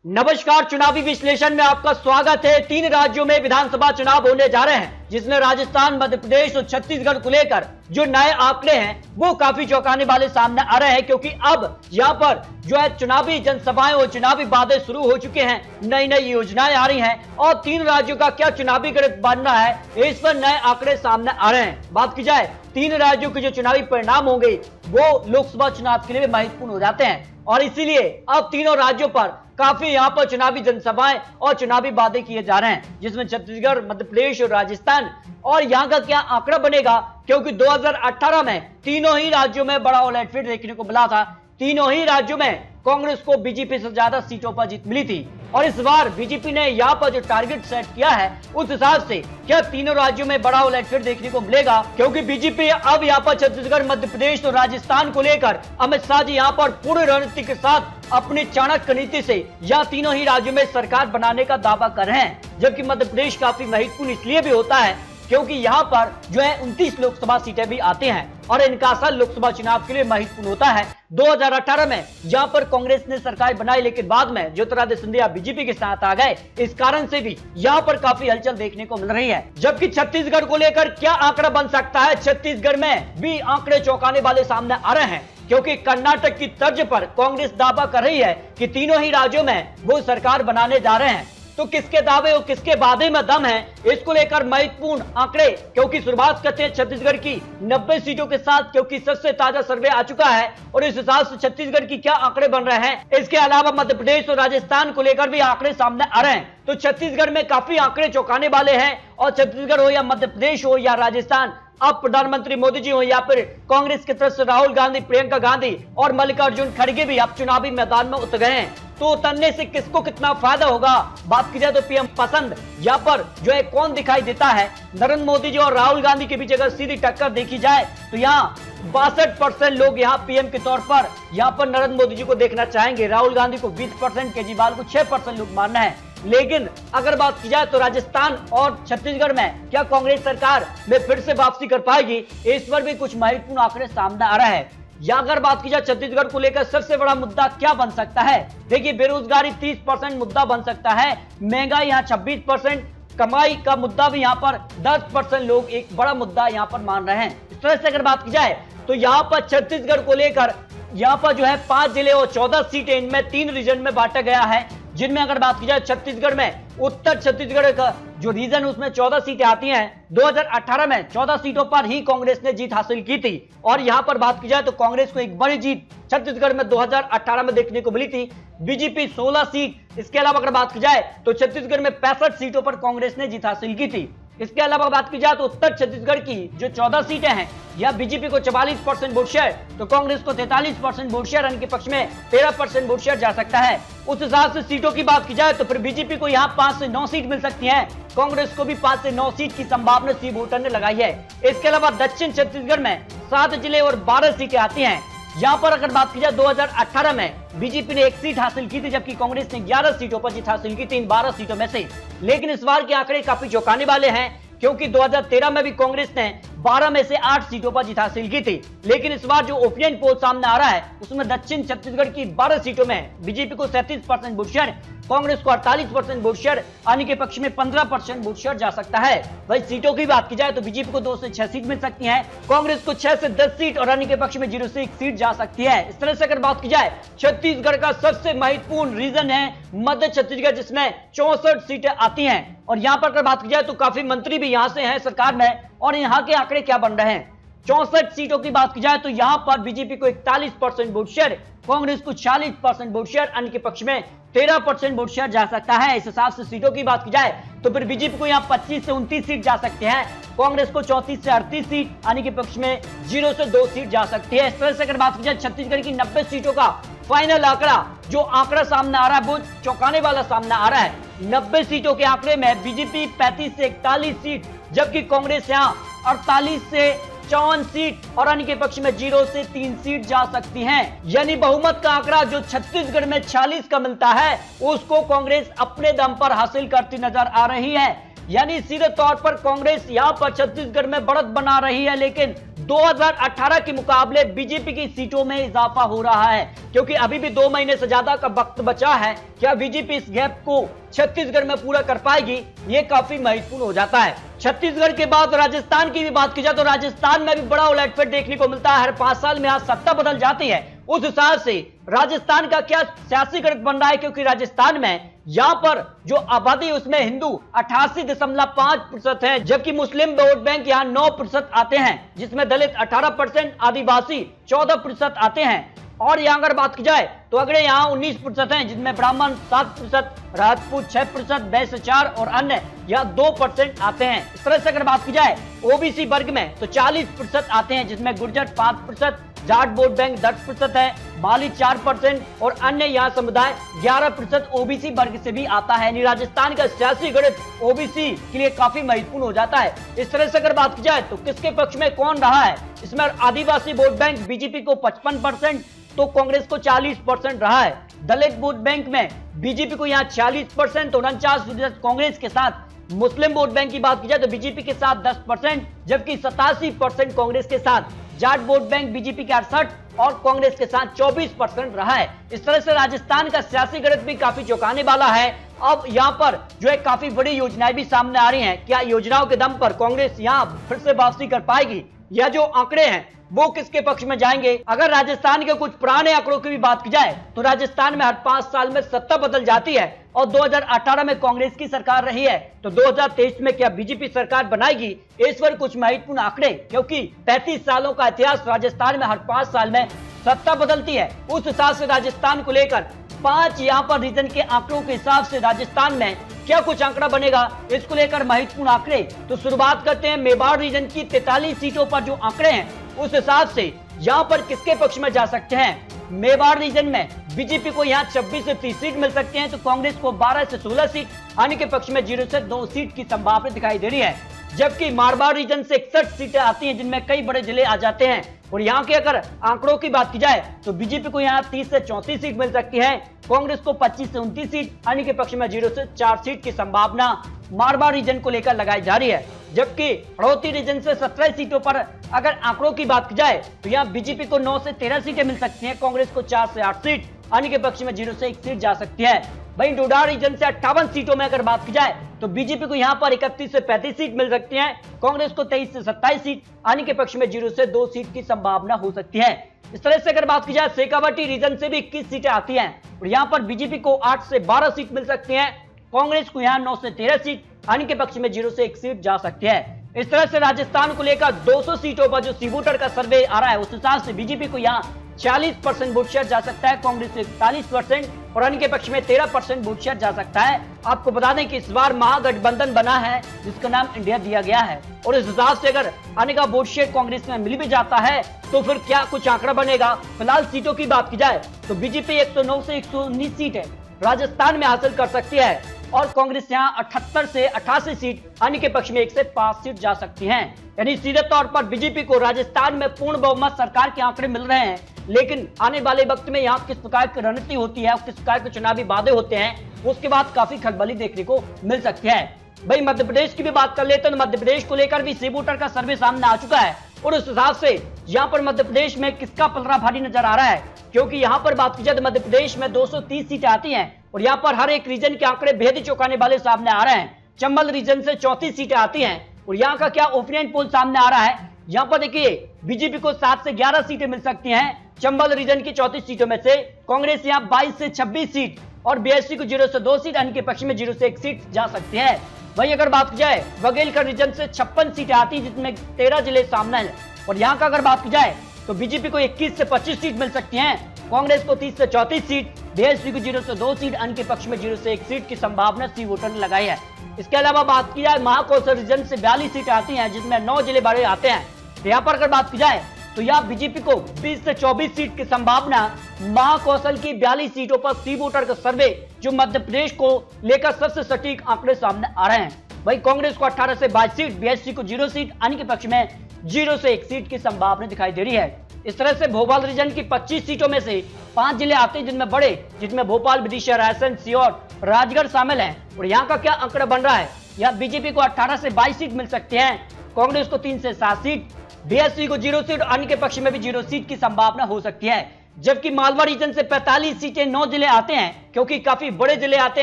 नमस्कार, चुनावी विश्लेषण में आपका स्वागत है। 3 राज्यों में विधानसभा चुनाव होने जा रहे हैं, जिसमें राजस्थान, मध्य प्रदेश और छत्तीसगढ़ को लेकर जो नए आंकड़े हैं वो काफी चौंकाने वाले सामने आ रहे हैं, क्योंकि अब यहां पर जो है चुनावी जनसभाएं और चुनावी वादे शुरू हो चुके हैं, नई नई योजनाएं आ रही हैं और 3 राज्यों का क्या चुनावी गणित बनना है, इस पर नए आंकड़े सामने आ रहे हैं। बात की जाए 3 राज्यों के जो चुनावी परिणाम होंगे वो लोकसभा चुनाव के लिए महत्वपूर्ण हो जाते हैं और इसीलिए अब तीनों राज्यों पर काफी यहां पर चुनावी जनसभाएं और चुनावी वादे किए जा रहे हैं, जिसमें छत्तीसगढ़, मध्य प्रदेश और राजस्थान। और यहां का क्या आंकड़ा बनेगा, क्योंकि 2018 में तीनों ही राज्यों में बड़ा उलटफेर देखने को मिला था। तीनों ही राज्यों में कांग्रेस को बीजेपी से ज्यादा सीटों पर जीत मिली थी और इस बार बीजेपी ने यहां पर जो टारगेट सेट किया है उस हिसाब से क्या तीनों राज्यों में बड़ा उलटफेर देखने को मिलेगा, क्योंकि बीजेपी अब यहां पर छत्तीसगढ़, मध्य प्रदेश और राजस्थान को लेकर अमित शाह जी यहां पर पूरी रणनीति के साथ अपनी चाणक्य नीति से यह तीनों ही राज्यों में सरकार बनाने का दावा कर रहे हैं। जबकि मध्य प्रदेश काफी महत्वपूर्ण इसलिए भी होता है क्योंकि यहां पर जो है 29 लोकसभा सीटें भी आती हैं और इनका असर लोकसभा चुनाव के लिए महत्वपूर्ण होता है। 2018 में जहां पर कांग्रेस ने सरकार बनाई, लेकिन बाद में ज्योतिरादित्य सिंधिया बीजेपी के साथ आ गए, इस कारण से भी यहां पर काफी हलचल देखने को मिल रही है। जबकि छत्तीसगढ़ को लेकर क्या आंकड़ा बन सकता है, छत्तीसगढ़ में भी आंकड़े चौंकाने वाले सामने आ रहे हैं, क्योंकि कर्नाटक की तर्ज पर कांग्रेस दावा कर रही है कि तीनों ही राज्यों में वो सरकार बनाने जा रहे हैं। तो किसके दावे और किसके वादे में दम है, इसको लेकर महत्वपूर्ण आंकड़े, क्योंकि शुरुआत करते हैं छत्तीसगढ़ की 90 सीटों के साथ, क्योंकि सबसे ताजा सर्वे आ चुका है और इस हिसाब से छत्तीसगढ़ की क्या आंकड़े बन रहे हैं। इसके अलावा मध्य प्रदेश और राजस्थान को लेकर भी आंकड़े सामने आ रहे हैं। तो छत्तीसगढ़ में काफी आंकड़े चौंकाने वाले हैं और छत्तीसगढ़ हो या मध्य प्रदेश हो या राजस्थान, अब प्रधानमंत्री मोदी जी हो या फिर कांग्रेस की तरफ से राहुल गांधी, प्रियंका गांधी और मल्लिकार्जुन खड़गे भी अब चुनावी मैदान में उतर गए हैं। तो उतरने से किसको कितना फायदा होगा, बात की जाए तो पीएम पसंद यहाँ पर जो है कौन दिखाई देता है। नरेंद्र मोदी जी और राहुल गांधी के बीच अगर सीधी टक्कर देखी जाए तो यहाँ 62% लोग यहाँ पीएम के तौर पर यहाँ पर नरेंद्र मोदी जी को देखना चाहेंगे। राहुल गांधी को 20%, केजरीवाल को 6% लोग मानना है। लेकिन अगर बात की जाए तो राजस्थान और छत्तीसगढ़ में क्या कांग्रेस सरकार में फिर से वापसी कर पाएगी, इस पर भी कुछ महत्वपूर्ण आंकड़े सामने आ रहा है। या अगर बात की जाए छत्तीसगढ़ को लेकर सबसे बड़ा मुद्दा क्या बन सकता है, देखिए बेरोजगारी 30% मुद्दा बन सकता है, महंगाई यहाँ 26%, कमाई का मुद्दा भी यहाँ पर 10% लोग एक बड़ा मुद्दा यहाँ पर मान रहे हैं। इस तरह से अगर बात की जाए तो यहाँ पर छत्तीसगढ़ को लेकर यहाँ पर जो है 5 जिले और 14 सीटें, इनमें 3 रीजन में बांटा गया है, जिनमें अगर बात की जाए छत्तीसगढ़ में उत्तर छत्तीसगढ़ का जो रीजन उसमें 14 सीटें आती हैं। 2018 में 14 सीटों पर ही कांग्रेस ने जीत हासिल की थी और यहां पर बात की जाए तो कांग्रेस को एक बड़ी जीत छत्तीसगढ़ में 2018 में देखने को मिली थी, बीजेपी 16 सीट। इसके अलावा अगर बात की जाए तो छत्तीसगढ़ में 65 सीटों पर कांग्रेस ने जीत हासिल की थी। इसके अलावा बात की जाए तो उत्तर छत्तीसगढ़ की जो 14 सीटें हैं, या बीजेपी को 44% वोट शेयर तो कांग्रेस को 43% वोट शेयर, इनके पक्ष में 13% वोट शेयर जा सकता है। उस हिसाब से सीटों की बात की जाए तो फिर बीजेपी को यहाँ 5 से 9 सीट मिल सकती है, कांग्रेस को भी 5 से 9 सीट की संभावना सी वोटर ने लगाई है। इसके अलावा दक्षिण छत्तीसगढ़ में 7 जिले और 12 सीटें आती हैं। यहाँ पर अगर बात की जाए 2018 में बीजेपी ने 1 सीट हासिल की थी, जबकि कांग्रेस ने 11 सीटों पर जीत हासिल की थी इन 12 सीटों में से। लेकिन इस बार के आंकड़े काफी चौंकाने वाले हैं, क्योंकि 2013 में भी कांग्रेस ने 12 में से 8 सीटों पर जीत हासिल की थी। लेकिन इस बार जो ओपिनियन पोल सामने आ रहा है उसमें दक्षिण छत्तीसगढ़ की 12 सीटों में बीजेपी को 37% वोट शेयर, कांग्रेस को 48% वोट शेयर, अन्य के पक्ष में 15% वोट शेयर जा सकता है। वही सीटों की बात की जाए तो बीजेपी को 2 से 6 सीट मिल सकती है, कांग्रेस को 6 से 10 सीट और अन्य के पक्ष में 0 से 1 सीट जा सकती है। इस तरह से अगर बात की जाए छत्तीसगढ़ का सबसे महत्वपूर्ण रीजन है मध्य छत्तीसगढ़, जिसमें 64 सीटें आती हैं और यहाँ पर अगर बात की जाए तो काफी मंत्री भी यहाँ से हैं सरकार में। और यहाँ के आंकड़े क्या बन रहे हैं, 64 सीटों की बात की जाए तो यहाँ पर बीजेपी को 41% वोट शेयर, कांग्रेस को 40% वोट शेयर, अन्य के पक्ष में 13% वोट शेयर जा सकता है। इस हिसाब से सीटों की बात की जाए तो फिर बीजेपी को यहाँ 25 से 29 सीट जा सकते हैं, कांग्रेस को 34 से 38 सीट, अन्य के पक्ष में 0 से 2 सीट जा सकती है। इस तरह से अगर बात की जाए छत्तीसगढ़ की 90 सीटों का फाइनल आंकड़ा, जो आंकड़ा सामने आ रहा है वो चौंकाने वाला सामने आ रहा है। 90 सीटों के आंकड़े में बीजेपी 35 से 41 सीट, जबकि कांग्रेस यहाँ 48 से 54 सीट और अन्य के पक्ष में 0 से 3 सीट जा सकती हैं। यानी बहुमत का आंकड़ा जो छत्तीसगढ़ में 46 का मिलता है उसको कांग्रेस अपने दम पर हासिल करती नजर आ रही है। यानी सीधे तौर पर कांग्रेस यहाँ पर छत्तीसगढ़ में बढ़त बना रही है, लेकिन 2018 के मुकाबले बीजेपी की सीटों में इजाफा हो रहा है, क्योंकि अभी भी 2 महीने से ज्यादा का वक्त बचा है। क्या बीजेपी इस गैप को छत्तीसगढ़ में पूरा कर पाएगी, ये काफी महत्वपूर्ण हो जाता है। छत्तीसगढ़ के बाद राजस्थान की भी बात की जाए तो राजस्थान में भी बड़ा उलटफेर देखने को मिलता है। हर 5 साल में आज सत्ता बदल जाती है। उस हिसाब से राजस्थान का क्या सियासी गणित बन रहा है, क्योंकि राजस्थान में यहां पर जो आबादी उसमें हिंदू 88.5% है, जबकि मुस्लिम वोट बैंक यहां 9% आते हैं, जिसमें दलित 18%, आदिवासी 14% आते हैं। और यहां अगर बात की जाए तो अगड़े यहां 19% हैं, जिनमें ब्राह्मण 7%, राजपूत 6%, वैश्य 4% और अन्य यहां 2% आते हैं। इस तरह से अगर बात की जाए ओबीसी वर्ग में तो 40% आते हैं, जिसमें गुर्जर 5%, जाट वोट बैंक 10% है, माली 4% और अन्य यहाँ समुदाय 11% ओबीसी वर्ग से भी आता है। यानी राजस्थान का सियासी गणित ओबीसी के लिए काफी महत्वपूर्ण हो जाता है। इस तरह से अगर बात की जाए तो किसके पक्ष में कौन रहा है, इसमें आदिवासी वोट बैंक बीजेपी को 55% तो कांग्रेस को 40% रहा है। दलित वोट बैंक में बीजेपी को यहाँ 46% और 49% कांग्रेस के साथ। मुस्लिम वोट बैंक की बात की जाए तो बीजेपी के साथ 10%, जबकि 87% कांग्रेस के साथ। जाट वोट बैंक बीजेपी के 68 और कांग्रेस के साथ 24% रहा है। इस तरह से राजस्थान का सियासी गणित भी काफी चौंकाने वाला है। अब यहाँ पर जो है काफी बड़ी योजनाएं भी सामने आ रही हैं। क्या योजनाओं के दम पर कांग्रेस यहाँ फिर से वापसी कर पाएगी, या जो आंकड़े हैं वो किसके पक्ष में जाएंगे? अगर राजस्थान के कुछ पुराने आंकड़ों की भी बात की जाए तो राजस्थान में हर 5 साल में सत्ता बदल जाती है और 2018 में कांग्रेस की सरकार रही है, तो 2023 में क्या बीजेपी सरकार बनाएगी? इस पर कुछ महत्वपूर्ण आंकड़े, क्योंकि 35 सालों का इतिहास राजस्थान में हर 5 साल में सत्ता बदलती है। उस हिसाब से राजस्थान को लेकर 5 यहाँ पर रीजन के आंकड़ों के हिसाब से राजस्थान में क्या कुछ आंकड़ा बनेगा, इसको लेकर महत्वपूर्ण आंकड़े। तो शुरुआत करते हैं मेवाड़ रीजन की 43 सीटों पर जो आंकड़े हैं, उस हिसाब से यहाँ पर किसके पक्ष में जा सकते हैं। मेवाड़ रीजन में बीजेपी को यहाँ 26 से 30 सीट मिल सकते हैं, तो कांग्रेस को 12 से 16 सीट, अन्य के पक्ष में 0 से 2 सीट की संभावना दिखाई दे रही है। जबकि मारवाड़ रीजन से 61 सीटें आती हैं, जिनमें कई बड़े जिले आ जाते हैं। और यहाँ के अगर आंकड़ों की बात की जाए तो बीजेपी को यहाँ 30 से 34 सीट मिल सकती है, कांग्रेस को 25 से 29 सीट, अन्य के पक्ष में 0 से 4 सीट की संभावना मारवाड़ रीजन को लेकर लगाई जा रही है। जबकि हड़ौती रीजन से 17 सीटों पर अगर आंकड़ों की बात की जाए तो यहाँ बीजेपी को 9 से 13 सीटें मिल सकती हैं, कांग्रेस को 4 से 8 सीट, अन्य के पक्ष में 0 से 1 सीट जा सकती है। वहीं डोडा रीजन से 58 सीटों में अगर बात की जाए तो बीजेपी को यहाँ पर 31 से 35 सीट मिल सकती है, कांग्रेस को 23 से 27 सीट, अन्य के पक्ष में 0 से 2 सीट की संभावना हो सकती है। इस तरह से अगर बात की जाए शेखावाटी रीजन से भी 21 सीटें आती हैं और यहाँ पर बीजेपी को 8 से 12 सीट मिल सकती है, कांग्रेस को यहाँ 9 से 13 सीट, अन्य के पक्ष में 0 से 1 सीट जा सकती है। इस तरह से राजस्थान को लेकर 200 सीटों पर जो सी वोटर का सर्वे आ रहा है, उस हिसाब से बीजेपी को यहाँ 40% वोट शेयर जा सकता है, कांग्रेस से 41% और अन्य के पक्ष में 13% वोट शेयर जा सकता है। आपको बता दें कि इस बार महागठबंधन बना है, जिसका नाम इंडिया दिया गया है, और इस हिसाब से अगर अन्य का वोट शेयर कांग्रेस में मिल भी जाता है तो फिर क्या कुछ आंकड़ा बनेगा। फिलहाल सीटों की बात की जाए तो बीजेपी 109 से 119 सीटें राजस्थान में हासिल कर सकती है और कांग्रेस यहाँ 78 से 88 सीट, अन्य के पक्ष में 1 से 5 सीट जा सकती हैं। यानी सीधे तौर पर बीजेपी को राजस्थान में पूर्ण बहुमत सरकार के आंकड़े मिल रहे हैं, लेकिन आने वाले वक्त में यहाँ किस प्रकार की रणनीति होती है, किस प्रकार के चुनावी वादे होते हैं, उसके बाद काफी खलबली देखने को मिल सकती है। भाई मध्य प्रदेश की भी बात कर लेते हैं तो मध्य प्रदेश को लेकर भी सी वोटर का सर्वे सामने आ चुका है और उस हिसाब से यहाँ पर मध्य प्रदेश में किसका पलड़ा भारी नजर आ रहा है, क्योंकि यहाँ पर बात की जाए तो मध्य प्रदेश में 230 सीटें आती हैं और यहाँ पर हर एक रीजन के आंकड़े बेहद ही चौंकाने वाले सामने आ रहे हैं। चंबल रीजन से 34 सीटें आती हैं और यहाँ का क्या ओपिनियन पोल सामने आ रहा है। यहाँ पर देखिए बीजेपी को 7 से 11 सीटें मिल सकती हैं चंबल रीजन की 34 सीटों में से, कांग्रेस यहाँ 22 से 26 सीट और बीएसपी को 0 से 2 सीट, अन्य के पक्ष में 0 से 1 सीट जा सकती है। वहीं अगर बात की जाए बघेलखंड रीजन से 56 सीटें आती हैं, जिसमें 13 जिले शामिल हैं और यहाँ का अगर बात की जाए तो बीजेपी को 21 से 25 सीट मिल सकती हैं, कांग्रेस को 30 से 34 सीट, बीएसपी को 0 से 2 सीट, अन्य के पक्ष में 0 से 1 सीट की संभावना सी वोटर ने लगाई है। इसके अलावा बात की जाए महाकौशल रीजन से 42 सीटें आती हैं, जिसमें 9 जिले बड़े आते हैं। यहाँ पर अगर बात की जाए तो यहाँ बीजेपी को 20 से 24 सीट की संभावना महाकौशल की 42 सीटों पर सी वोटर का सर्वे जो मध्य प्रदेश को लेकर सबसे सटीक आंकड़े सामने आ रहे हैं। वहीं कांग्रेस को 18 से 22 सीट, बीएसपी को 0 सीट, अन्य के पक्ष में 0 से 1 सीट की संभावना दिखाई दे रही है। इस तरह से भोपाल रीजन की 25 सीटों में से 5 जिले आते हैं जिनमें बड़े, जिसमें भोपाल, विदिशा, रायसेन, सीहोर, राजगढ़ शामिल हैं और यहाँ का क्या आंकड़ा बन रहा है। यहाँ बीजेपी को 18 से 22 सीट मिल सकते हैं, कांग्रेस को 3 से 7 सीट, बीएसपी को 0 सीट और अन्य के पक्ष में भी 0 सीट की संभावना हो सकती है। जबकि मालवा रीजन से 45 सीटें 9 जिले आते हैं, क्योंकि काफी बड़े जिले आते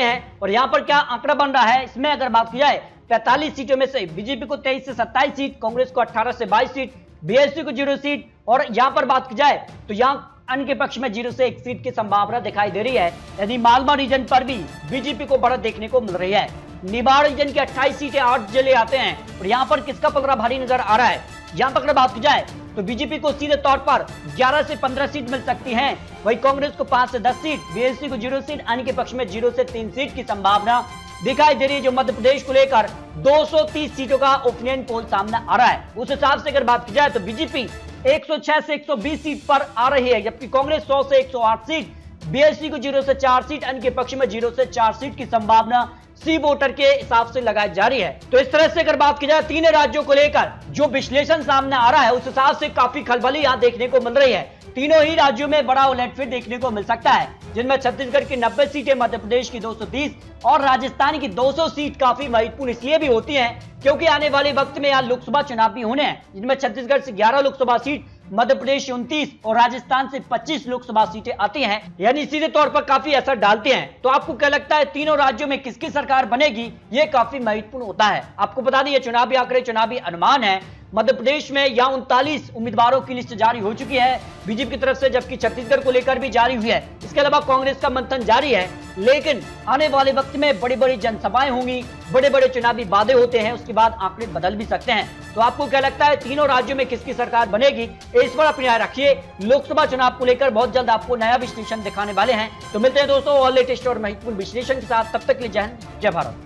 हैं। और यहां पर क्या आंकड़ा बन रहा है, इसमें अगर बात की जाए 45 सीटों में से बीजेपी को 23 से 27 सीट, कांग्रेस को 18 से 22 सीट, बीएसपी को 0 सीट, और यहां पर बात की जाए तो यहां अन्य के पक्ष में 0 से 1 सीट की संभावना दिखाई दे रही है। यदि मालवा रीजन पर भी बीजेपी को बढ़त देखने को मिल रही है। निवाड़ रीजन की 28 सीटें 8 जिले आते हैं, और यहां पर किसका पलड़ा भारी नजर आ रहा है। यहां पर अगर बात की जाए तो बीजेपी को सीधे तौर पर 11 से 15 सीट मिल सकती हैं, वहीं कांग्रेस को 5 से 10 सीट, बीएसपी को 0 सीट, अन्य के पक्ष में 0 से 3 सीट की संभावना दिखाई दे रही है। जो मध्य प्रदेश को लेकर 230 सीटों का ओपिनियन पोल सामने आ रहा है, उस हिसाब से अगर बात की जाए तो बीजेपी 106 से 120 सीट पर आ रही है, जबकि कांग्रेस 100 से 108 सीट, बीएसपी को 0 से 4 सीट, अन्य के पक्ष में 0 से 4 सीट की संभावना सी वोटर के हिसाब से लगाई जा रही है। तो इस तरह से अगर बात की जाए तीन राज्यों को लेकर जो विश्लेषण सामने आ रहा है, उस हिसाब से काफी खलबली यहां देखने को मिल रही है। तीनों ही राज्यों में बड़ा उलटफेर देखने को मिल सकता है, जिनमें छत्तीसगढ़ की 90 सीटें, मध्य प्रदेश की 230 और राजस्थान की 200 सीट काफी महत्वपूर्ण इसलिए भी होती हैं क्योंकि आने वाले वक्त में यहाँ लोकसभा चुनाव भी होने हैं, जिनमें छत्तीसगढ़ से 11 लोकसभा सीट, मध्य प्रदेश से 29 और राजस्थान से 25 लोकसभा सीटें आती हैं, यानी सीधे तौर पर काफी असर डालते हैं। तो आपको क्या लगता है तीनों राज्यों में किसकी सरकार बनेगी, ये काफी महत्वपूर्ण होता है। आपको बता दें ये चुनावी आंकड़े, चुनावी अनुमान है। मध्य प्रदेश में यहाँ 39 उम्मीदवारों की लिस्ट जारी हो चुकी है बीजेपी की तरफ से, जबकि छत्तीसगढ़ को लेकर भी जारी हुई है। इसके अलावा कांग्रेस का मंथन जारी है, लेकिन आने वाले वक्त में बड़ी बड़ी जनसभाएं होंगी, बड़े बड़े चुनावी वादे होते हैं, उसके बाद आंकड़े बदल भी सकते हैं। तो आपको क्या लगता है तीनों राज्यों में किसकी सरकार बनेगी, इस पर अपनी राय रखिए। लोकसभा चुनाव को लेकर बहुत जल्द आपको नया विश्लेषण दिखाने वाले हैं। तो मिलते हैं दोस्तों और लेटेस्ट और महत्वपूर्ण विश्लेषण के साथ, तब तक के लिए जय हिंद, जय भारत।